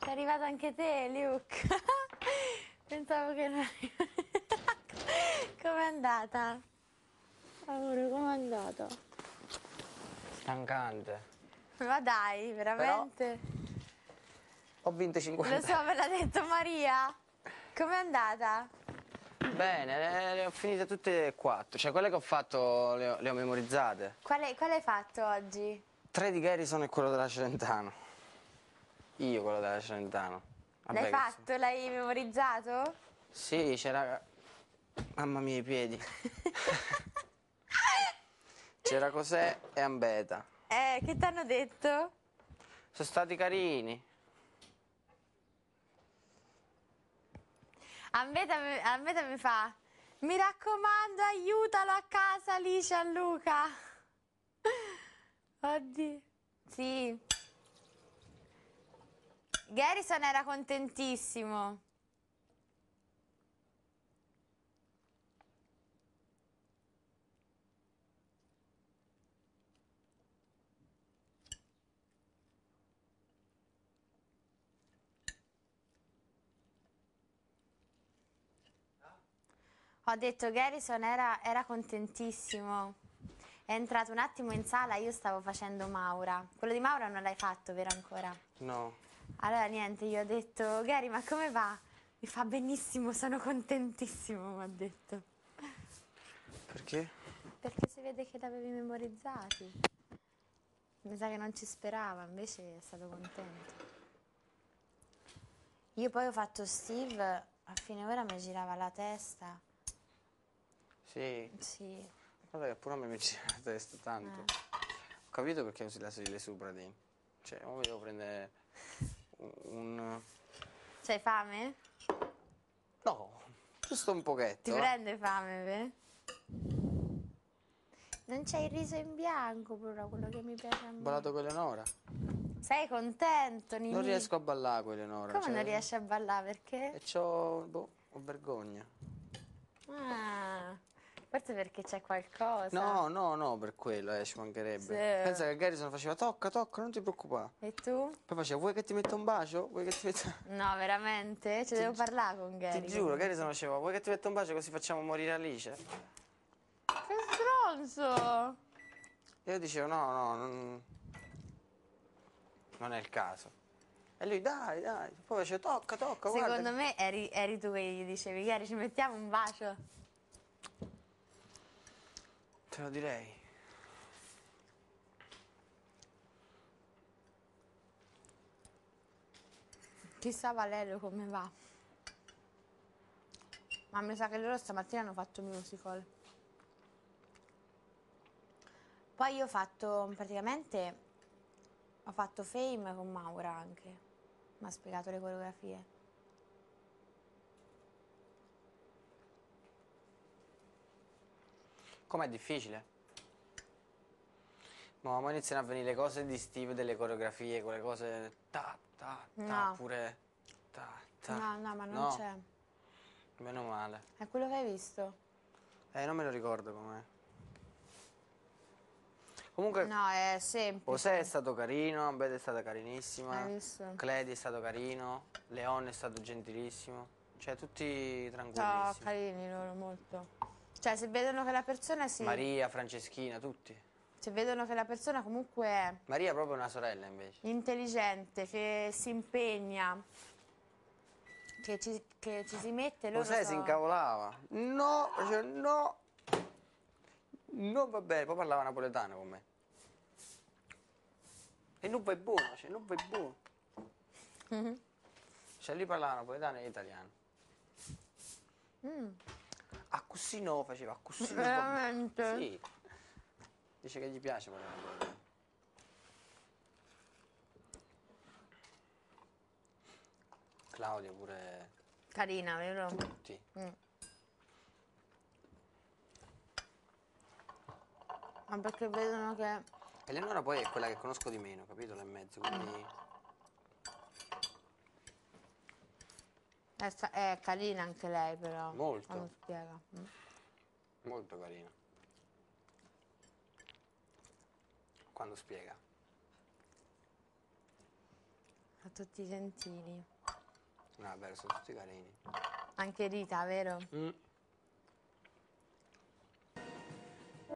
Sei arrivato anche te, Luke. Pensavo che non Com'è andata? Amore, com'è andata? Stancante. Ma dai, veramente? Ho vinto 50. Lo so, me l'ha detto Maria. Com'è andata? Bene, le ho finite tutte e 4. Cioè, quelle che ho fatto le ho memorizzate. Quale hai fatto oggi? 3 di Garrison e quello della Celentano. Io quello della Celentano. Vabbè, L'hai fatto? L'hai memorizzato? Sì, c'era... Mamma mia, i piedi. C'era Cos'è e Ambeta. Che t'hanno detto? Sono stati carini. A me mi fa: mi raccomando, aiutalo a casa lì, Gianluca. Oddio. Sì. Garrison era contentissimo. Ho detto Garrison era contentissimo. È entrato un attimo in sala, io stavo facendo Maura. Quello di Maura non l'hai fatto, vero ancora? No. Allora niente, io ho detto: Gary, ma come va? Mi fa: benissimo, sono contentissimo, mi ha detto. Perché? Perché si vede che l'avevi memorizzati. Mi sa che non ci sperava, invece è stato contento. Io poi ho fatto Steve, a fine ora mi girava la testa. Sì. Sì. Guarda che pure a me mi gira la testa tanto. Ho capito perché usi la sedile supradini. Cioè, ora devo prendere un... C'hai fame? No, giusto un Ti pochetto. prende fame, beh? Non c'è il riso in bianco, però, quello che mi piace a Ho me. ballato con Eleonora. Sei contento, Nini? Non riesco a ballare con Eleonora. Come Cioè, non riesci a ballare? Perché? e boh, ho vergogna. Ah, forse perché c'è qualcosa. No, no, no, per quello, ci mancherebbe. Sì. Pensa che Garrison faceva tocca, tocca, non ti preoccupare. E tu? Poi faceva, vuoi che ti metta un bacio? Vuoi che ti metta... No, veramente? Ci devo parlare con Gary. Ti giuro, Garrison faceva, vuoi che ti metta un bacio così facciamo morire Alice? Che stronzo! E io dicevo, no, no, non è il caso. E lui, dai, dai. Poi faceva, tocca, tocca, guarda. Secondo me eri tu che gli dicevi: Gary, ci mettiamo un bacio? Te lo direi. Chissà Valerio come va. Ma mi sa che loro stamattina hanno fatto musical. Poi io ho fatto, praticamente, ho fatto Fame con Maura anche. Mi ha spiegato le coreografie. Com'è difficile? Ma iniziano a venire le cose di Steve, delle coreografie, quelle cose ta, ta, ta, No. pure ta, ta. No, ma non No, c'è. meno male. È quello che hai visto? Non me lo ricordo com'è. Comunque, No, è semplice. José è stato carino, Ambed è stata Hai carinissima, visto? Clady è stato carino, Leon è stato gentilissimo. Cioè, tutti No, tranquillissimi. carini loro, molto. Cioè, se vedono che la persona Maria, Franceschina, tutti. se vedono che la persona comunque è Maria è proprio una sorella, invece. intelligente, che si impegna, che ci si mette, loro José si incavolava. No, cioè, no. No, va bene, poi parlava napoletano con me. E non vai buono, cioè, non vai buono. Cioè, lui parlava napoletano e italiano. A così no, faceva, a così no. Veramente? Sì. Dice che gli piace parlare napoletano. Claudia pure... Carina, vero? Tutti. Ma perché vedono che Eleonora poi è quella che conosco di meno, capito? Là in mezzo, quindi... è carina anche lei, però. Molto. Quando spiega. Molto carina. Quando spiega. tutti gentili. No, vabbè, sono tutti carini. Anche Rita, vero? Mm.